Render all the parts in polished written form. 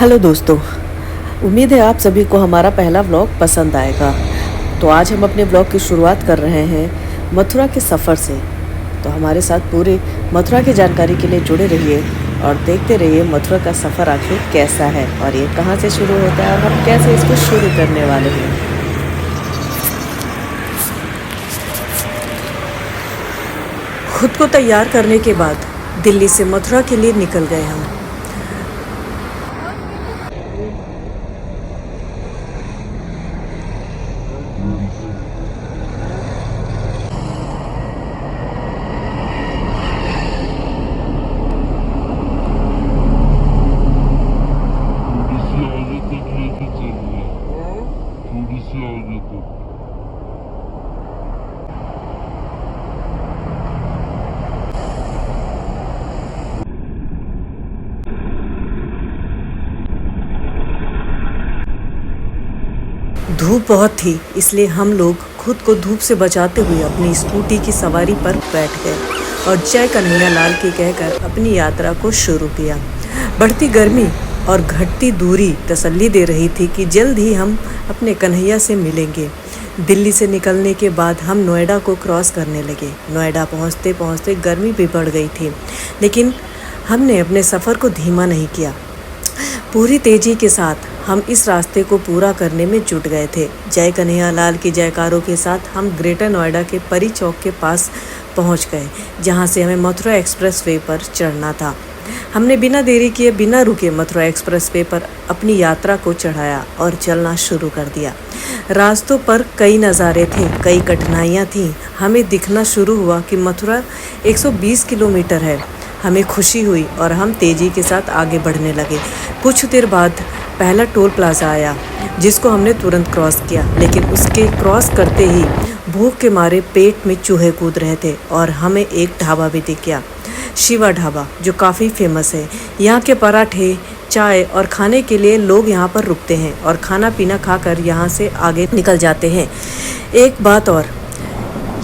Hello दोस्तों, उम्मीद है आप सभी को हमारा पहला व्लॉग पसंद आएगा। तो आज हम अपने व्लॉग की शुरुआत कर रहे हैं मथुरा के सफ़र से। तो हमारे साथ पूरे मथुरा की जानकारी के लिए जुड़े रहिए और देखते रहिए मथुरा का सफ़र आखिर कैसा है और ये कहाँ से शुरू होता है और हम कैसे इसको शुरू करने वाले हैं। खुद को तैयार करने के बाद दिल्ली से मथुरा के लिए निकल गए हम। धूप बहुत थी, इसलिए हम लोग खुद को धूप से बचाते हुए अपनी स्कूटी की सवारी पर बैठ गए और जय कन्हैया लाल की कहकर अपनी यात्रा को शुरू किया। बढ़ती गर्मी और घटती दूरी तसल्ली दे रही थी कि जल्द ही हम अपने कन्हैया से मिलेंगे। दिल्ली से निकलने के बाद हम नोएडा को क्रॉस करने लगे। नोएडा पहुंचते पहुंचते गर्मी भी बढ़ गई थी, लेकिन हमने अपने सफ़र को धीमा नहीं किया। पूरी तेज़ी के साथ हम इस रास्ते को पूरा करने में जुट गए थे। जय कन्हैया लाल के जयकारों के साथ हम ग्रेटर नोएडा के परी चौक के पास पहुंच गए, जहां से हमें मथुरा एक्सप्रेस वे पर चढ़ना था। हमने बिना देरी किए बिना रुके मथुरा एक्सप्रेस वे पर अपनी यात्रा को चढ़ाया और चलना शुरू कर दिया। रास्तों पर कई नज़ारे थे, कई कठिनाइयाँ थीं। हमें दिखना शुरू हुआ कि मथुरा 120 किलोमीटर है। हमें खुशी हुई और हम तेज़ी के साथ आगे बढ़ने लगे। कुछ देर बाद पहला टोल प्लाजा आया, जिसको हमने तुरंत क्रॉस किया, लेकिन उसके क्रॉस करते ही भूख के मारे पेट में चूहे कूद रहे थे और हमें एक ढाबा भी दिख गया, शिवा ढाबा, जो काफ़ी फेमस है। यहाँ के पराठे, चाय और खाने के लिए लोग यहाँ पर रुकते हैं और खाना पीना खाकर यहाँ से आगे निकल जाते हैं। एक बात और,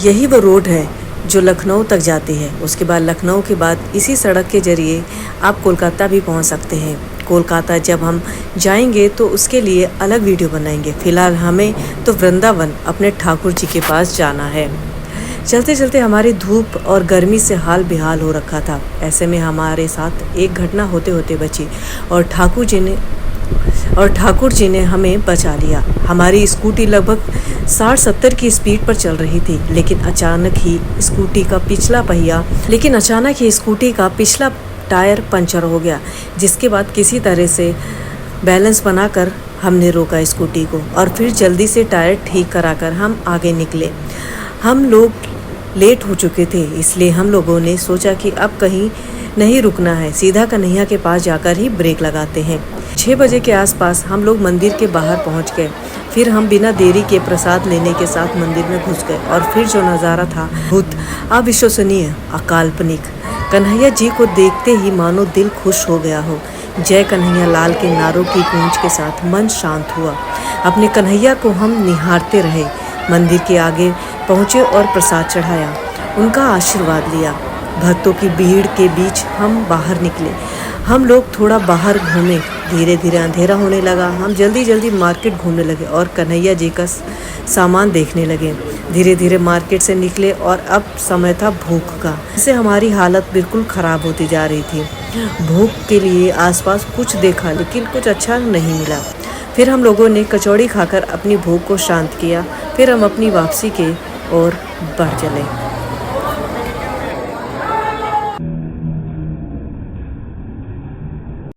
यही वो रोड है जो लखनऊ तक जाती है। उसके बाद लखनऊ के बाद इसी सड़क के ज़रिए आप कोलकाता भी पहुंच सकते हैं। कोलकाता जब हम जाएंगे तो उसके लिए अलग वीडियो बनाएंगे। फ़िलहाल हमें तो वृंदावन अपने ठाकुर जी के पास जाना है। चलते चलते हमारी धूप और गर्मी से हाल बेहाल हो रखा था। ऐसे में हमारे साथ एक घटना होते होते बची और ठाकुर जी ने हमें बचा लिया। हमारी स्कूटी लगभग 60-70 की स्पीड पर चल रही थी, लेकिन अचानक ही स्कूटी का पिछला टायर पंचर हो गया, जिसके बाद किसी तरह से बैलेंस बनाकर हमने रोका स्कूटी को और फिर जल्दी से टायर ठीक कराकर हम आगे निकले। हम लोग लेट हो चुके थे, इसलिए हम लोगों ने सोचा कि अब कहीं नहीं रुकना है, सीधा कन्हैया के पास जाकर ही ब्रेक लगाते हैं। 6 बजे के आसपास हम लोग मंदिर के बाहर पहुंच गए। फिर हम बिना देरी के प्रसाद लेने के साथ मंदिर में घुस गए और फिर जो नज़ारा था अद्भुत, अविश्वसनीय, अकाल्पनिक। कन्हैया जी को देखते ही मानो दिल खुश हो गया हो। जय कन्हैया लाल के नारों की गूंज के साथ मन शांत हुआ। अपने कन्हैया को हम निहारते रहे। मंदिर के आगे पहुँचे और प्रसाद चढ़ाया, उनका आशीर्वाद लिया। भक्तों की भीड़ के बीच हम बाहर निकले। हम लोग थोड़ा बाहर घूमे। धीरे धीरे अंधेरा होने लगा। हम जल्दी जल्दी मार्केट घूमने लगे और कन्हैया जी का सामान देखने लगे। धीरे धीरे मार्केट से निकले और अब समय था भूख का। इससे हमारी हालत बिल्कुल ख़राब होती जा रही थी। भूख के लिए आसपास कुछ देखा, लेकिन कुछ अच्छा नहीं मिला। फिर हम लोगों ने कचौड़ी खाकर अपनी भूख को शांत किया। फिर हम अपनी वापसी के ओर बढ़ चले।